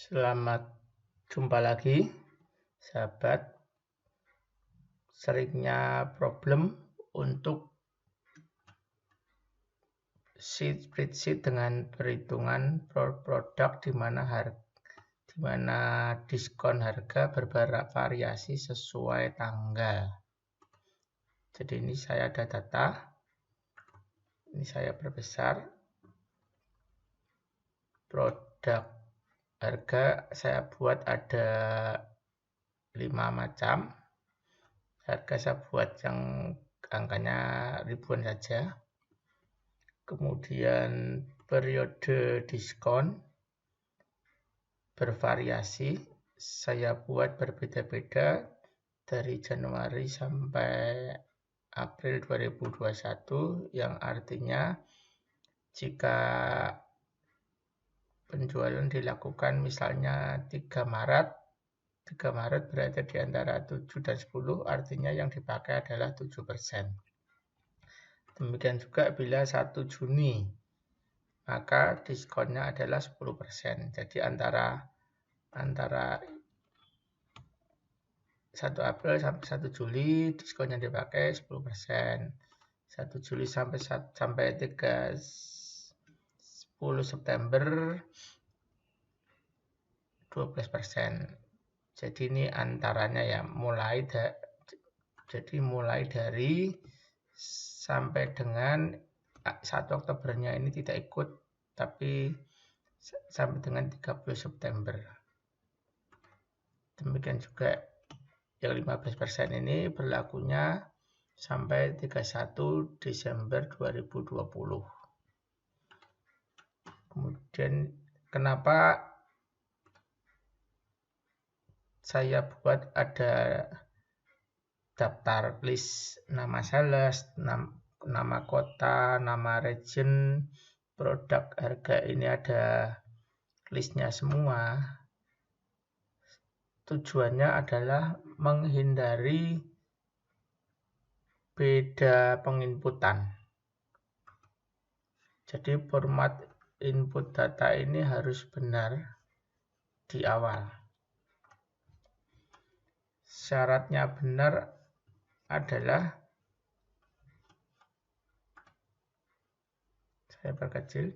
Selamat jumpa lagi, sahabat. Seringnya problem untuk spreadsheet dengan perhitungan produk di mana diskon harga bervariasi sesuai tanggal. Jadi ini saya ada data. Ini saya perbesar. Produk harga saya buat ada 5 macam. Harga saya buat yang angkanya ribuan saja. Kemudian periode diskon bervariasi. Saya buat berbeda-beda dari Januari sampai April 2021, yang artinya jika penjualan dilakukan misalnya 3 Maret berada di antara 7 dan 10, artinya yang dipakai adalah 7%. Demikian juga bila 1 Juni, maka diskonnya adalah 10%. Jadi antara 1 April sampai 1 Juli diskonnya dipakai 10%. 1 Juli sampai 10 September 12%. Jadi ini antaranya ya, mulai dari sampai dengan 1 Oktobernya ini tidak ikut, tapi sampai dengan 30 September. Demikian juga yang 15% ini berlakunya sampai 31 Desember 2020. Kemudian kenapa saya buat ada daftar list nama sales, nama kota, nama region, produk, harga, ini ada listnya semua. Tujuannya adalah menghindari beda penginputan. Jadi format input data ini harus benar di awal. Syaratnya benar adalah, saya perkecil,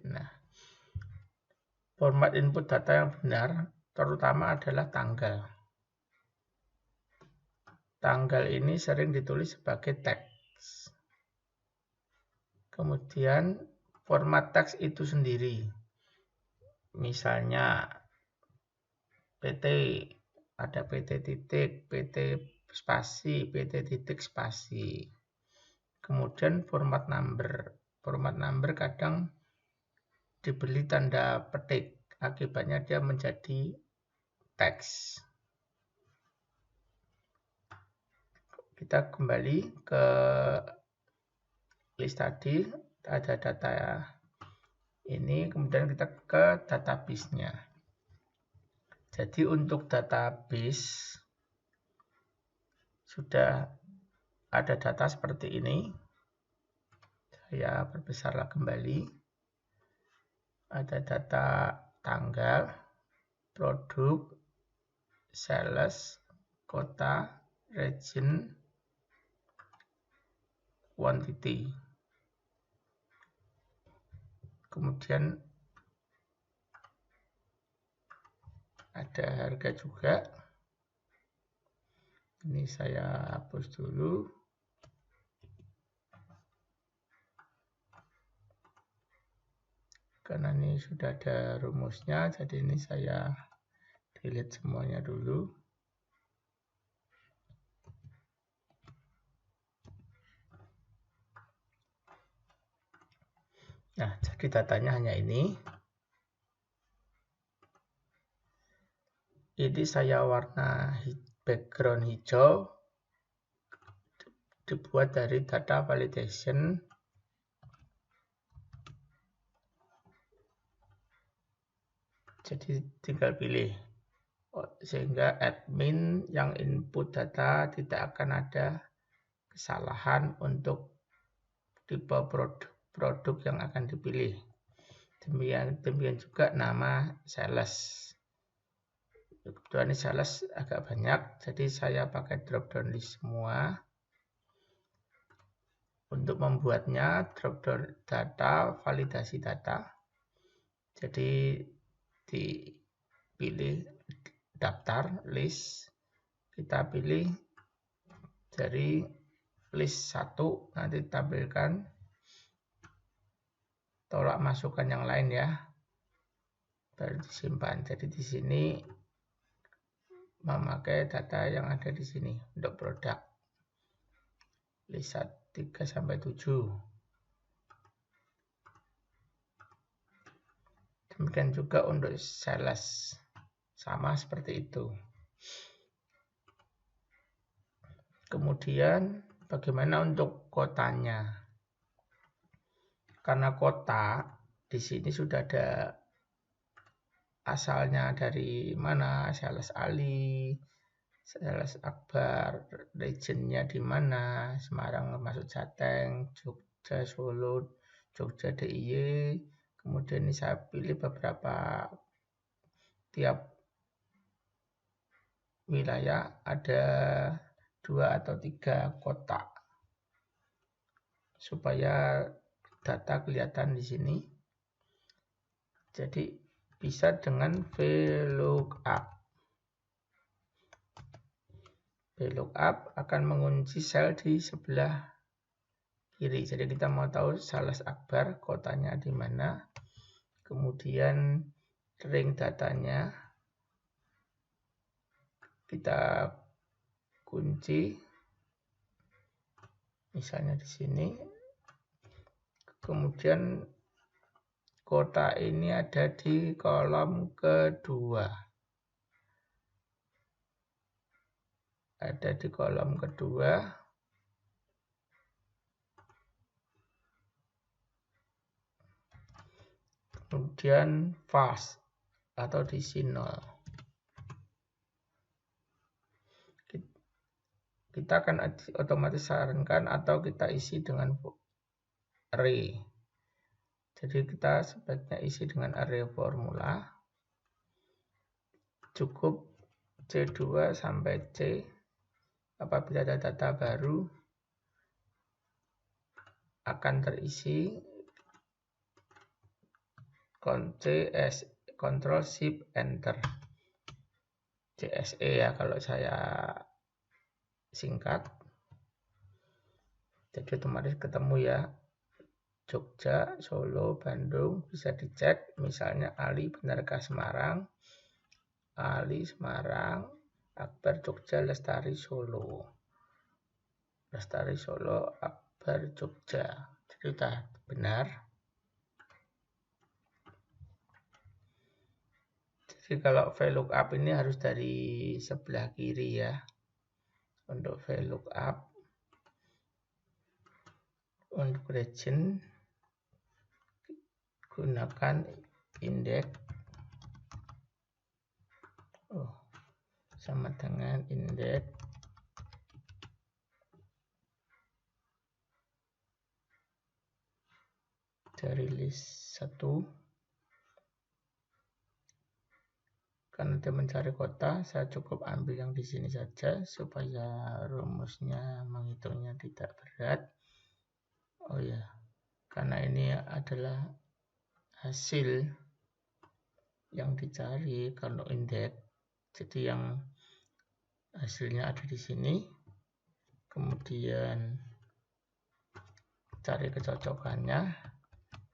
format input data yang benar terutama adalah tanggal. Tanggal ini sering ditulis sebagai teks. Kemudian format teks itu sendiri, misalnya PT, ada PT titik, PT spasi, PT titik spasi. Kemudian format number. Format number kadang diberi tanda petik, akibatnya dia menjadi teks. Kita kembali ke list tadi, ada data ini, kemudian kita ke database-nya. Jadi untuk database sudah ada data seperti ini. Saya perbesarlah kembali. Ada data tanggal, produk, sales, kota, region, quantity. Kemudian ada harga juga. Ini saya hapus dulu. Karena ini sudah ada rumusnya, jadi ini saya delete semuanya dulu. Nah, jadi datanya hanya ini. Ini saya warna background hijau, dibuat dari data validation. Jadi tinggal pilih, sehingga admin yang input data tidak akan ada kesalahan untuk tipe produk yang akan dipilih. Demikian juga nama sales. Kebetulan ini sales agak banyak, jadi saya pakai drop down list semua. Untuk membuatnya, drop down data, validasi data. Jadi dipilih daftar, list. Kita pilih dari list 1, nanti tampilkan tolak masukkan yang lain ya. Baru disimpan. Jadi di sini memakai data yang ada di sini untuk produk list 3 sampai 7. Demikian juga untuk sales, sama seperti itu. Kemudian bagaimana untuk kotanya? Karena kota di sini sudah ada asalnya dari mana, sales Ali, sales Akbar, regionnya di mana, Semarang masuk Jateng, Jogja, Solo, Jogja DIY. Kemudian ini saya pilih beberapa tiap wilayah ada 2 atau 3 kota supaya data kelihatan di sini. Jadi bisa dengan VLOOKUP. VLOOKUP akan mengunci sel di sebelah kiri. Jadi kita mau tahu sales Akbar kotanya di mana. Kemudian ring datanya kita kunci. Misalnya di sini. Kemudian kota ini ada di kolom kedua. Ada di kolom kedua. Kemudian fast atau diisi 0. Kita akan otomatis sarankan atau kita isi dengan array. Jadi kita sebaiknya isi dengan array formula. Cukup C2 sampai C. Apabila ada data baru akan terisi. Ctrl Shift Enter. CSE ya kalau saya singkat. Jadi otomatis ketemu ya. Jogja, Solo, Bandung bisa dicek. Misalnya Ali benarkah Semarang? Ali Semarang, Akbar Jogja, Lestari Solo. Lestari Solo, Akbar Jogja. Jadi sudah benar. Jadi kalau VLOOKUP ini harus dari sebelah kiri ya. Untuk VLOOKUP, untuk region, gunakan indeks sama dengan indeks dari list 1. Karena dia mencari kota, saya cukup ambil yang di sini saja supaya rumusnya menghitungnya tidak berat. Oh ya, karena ini adalah hasil yang dicari kalau indeks, jadi yang hasilnya ada di sini. Kemudian cari kecocokannya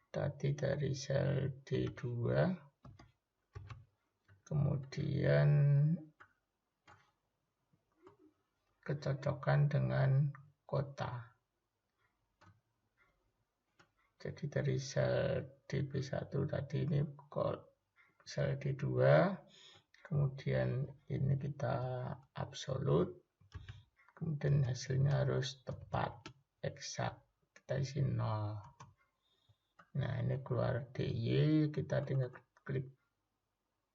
tadi dari sel D2. Kemudian kecocokan dengan kota. Jadi dari sel DB1 tadi ini sel D2. Kemudian ini kita absolut. Kemudian hasilnya harus tepat, eksak. Kita isi 0. Nah ini keluar DY, kita tinggal klik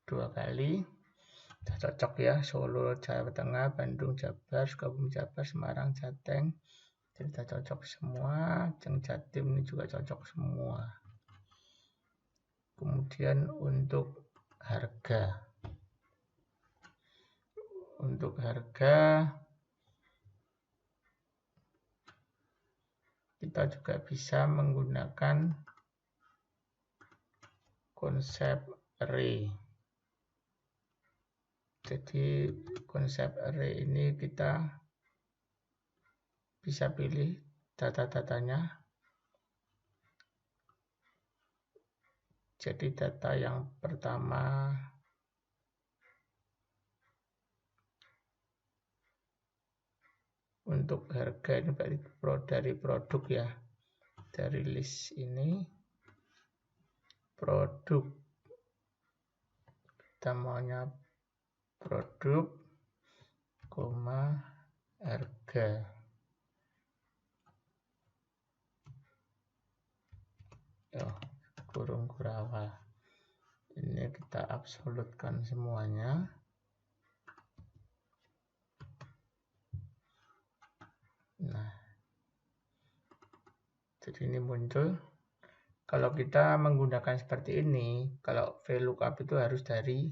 2 kali. Sudah cocok ya, Solo, Jawa Tengah, Bandung, Jabar, Sukabumi, Jabar, Semarang, Jateng. Jadi sudah cocok semua, Jatim ini juga cocok semua. Kemudian untuk harga. Untuk harga kita juga bisa menggunakan konsep array. Jadi konsep array ini kita bisa pilih data-datanya. Jadi data yang pertama untuk harga ini dari produk ya, dari list ini produk, kita maunya produk, koma harga. Kurung kurawal. Ini kita absolutkan semuanya. Nah, jadi ini muncul. Kalau kita menggunakan seperti ini, kalau VLOOKUP itu harus dari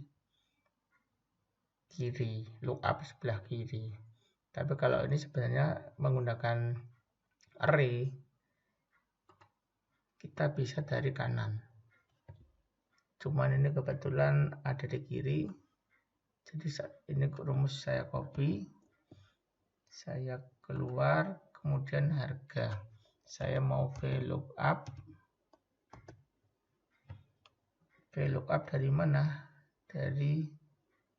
kiri, lookup sebelah kiri. Tapi kalau ini sebenarnya menggunakan array, kita bisa dari kanan. Cuman ini kebetulan ada di kiri. Jadi ini rumus saya copy, saya keluar, kemudian harga. Saya mau VLOOKUP. VLOOKUP dari mana? Dari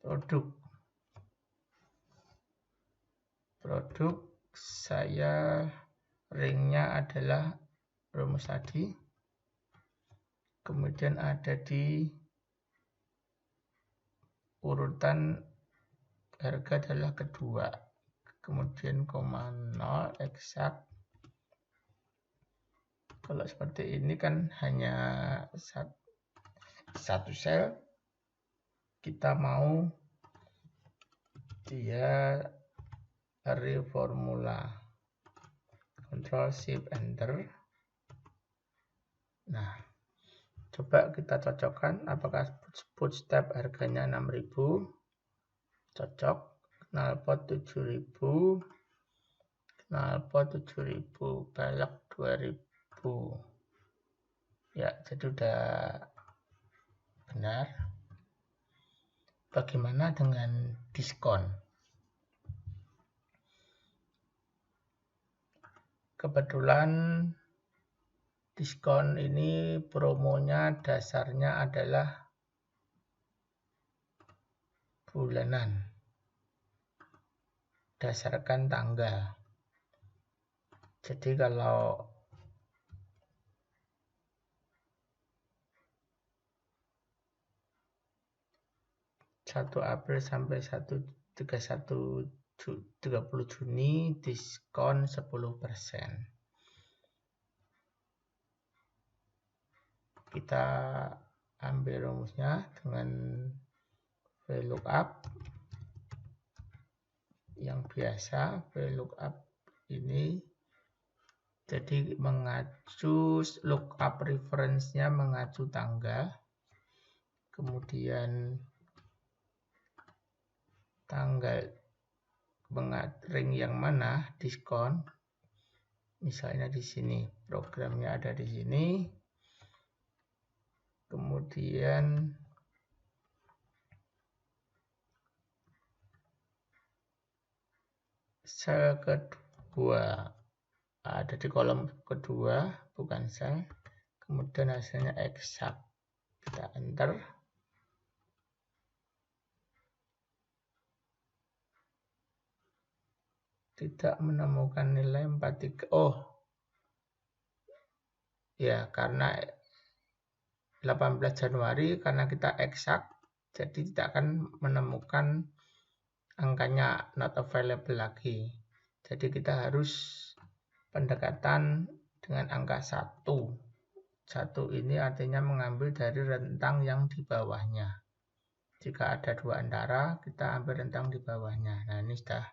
produk. Produk saya ringnya adalah rumus tadi. Kemudian ada di urutan harga adalah kedua. Kemudian koma 0 eksak. Kalau seperti ini kan hanya satu sel. Kita mau dia array formula. Ctrl Shift Enter. Nah, coba kita cocokkan apakah bootstrap harganya 6.000. Cocok. Knalpot 7.000. Knalpot 7.000. Balok 2.000. Ya, jadi udah benar. Bagaimana dengan diskon? Kebetulan diskon ini promonya dasarnya adalah bulanan, dasarkan tanggal. Jadi kalau 1 April sampai 30 Juni diskon 10%. Kita ambil rumusnya dengan VLOOKUP yang biasa. VLOOKUP ini jadi mengacu lookup reference-nya mengacu tanggal, kemudian tanggal ring yang mana diskon. Misalnya di sini programnya ada di sini. Kemudian sel kedua ada di kolom kedua, bukan sel. Kemudian hasilnya eksak. Kita enter. Tidak menemukan nilai 43. Oh, ya karena 18 Januari karena kita eksak, jadi tidak akan menemukan angkanya not available lagi. Jadi kita harus pendekatan dengan angka 1. 1 ini artinya mengambil dari rentang yang di bawahnya. Jika ada dua antara, kita ambil rentang di bawahnya. Nah, ini sudah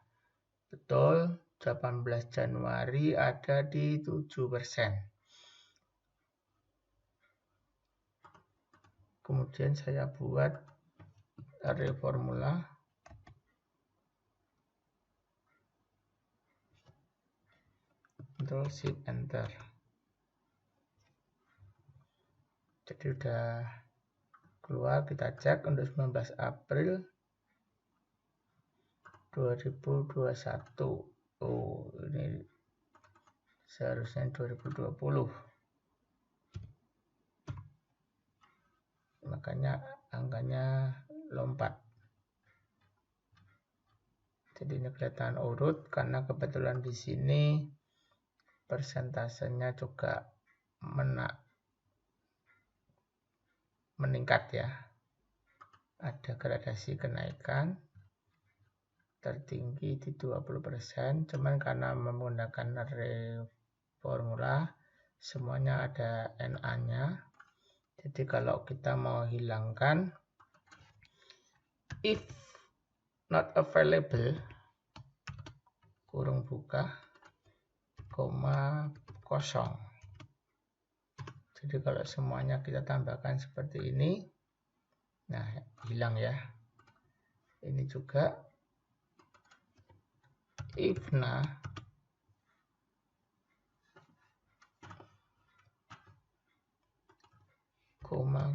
betul. 18 Januari ada di 7%. Kemudian saya buat array formula. Ctrl Shift Enter. Jadi udah keluar. Kita cek untuk 19 April 2021. Oh, ini seharusnya 2020. Makanya angkanya lompat. Jadi ini kelihatan urut karena kebetulan di sini persentasenya juga meningkat ya. Ada gradasi kenaikan tertinggi di 20%, cuman karena menggunakan array formula semuanya ada NA-nya. Jadi kalau kita mau hilangkan if not available kurung buka koma kosong. Jadi kalau semuanya kita tambahkan seperti ini, nah hilang ya. Ini juga if na koma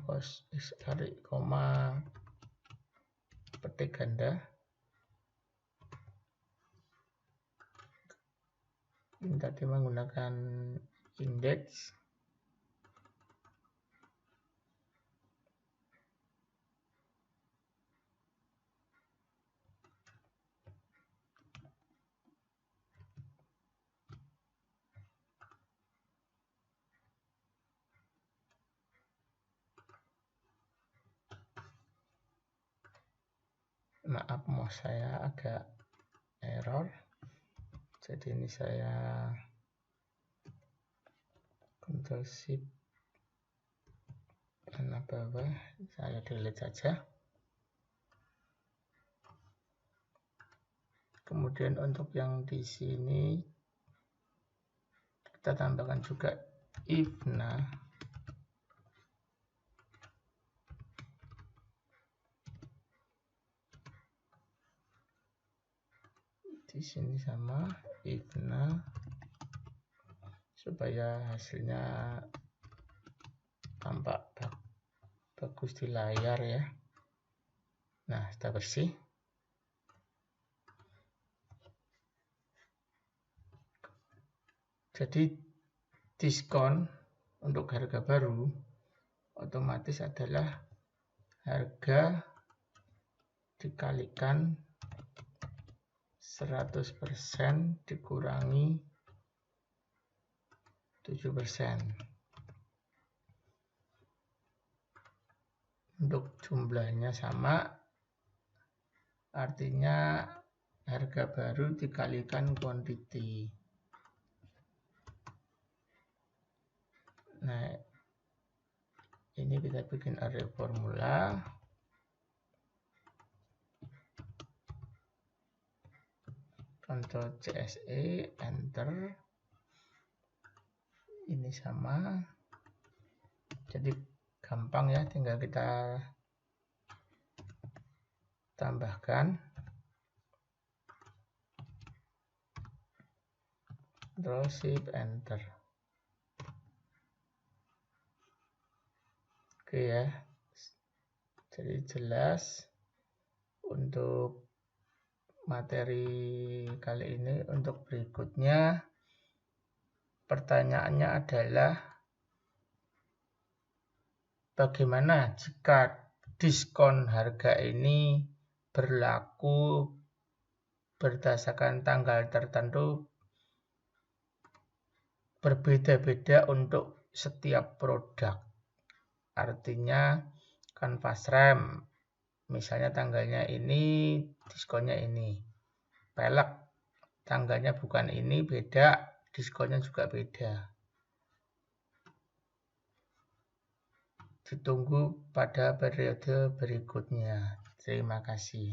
petik ganda. Ini tadi menggunakan indeks. Maaf, mouse saya agak error. Jadi ini saya Ctrl Shift panah bawah, saya delete saja. Kemudian untuk yang di sini kita tambahkan juga if na di sini sama if na supaya hasilnya tampak bagus di layar ya. Nah, sudah bersih. Jadi diskon untuk harga baru otomatis adalah harga dikalikan 100% dikurangi 7%. Untuk jumlahnya sama, artinya harga baru dikalikan quantity. Nah, ini kita bikin array formula. Ctrl CSE, enter. Ini sama. Jadi gampang ya, tinggal kita tambahkan. Ctrl Shift Enter. Oke ya. Jadi jelas untuk materi kali ini. Untuk berikutnya pertanyaannya adalah bagaimana jika diskon harga ini berlaku berdasarkan tanggal tertentu berbeda-beda untuk setiap produk. Artinya kanvas rem, misalnya tanggalnya ini, diskonnya ini. Pelek, tanggalnya bukan ini, beda, diskonnya juga beda. Ditunggu pada periode berikutnya. Terima kasih.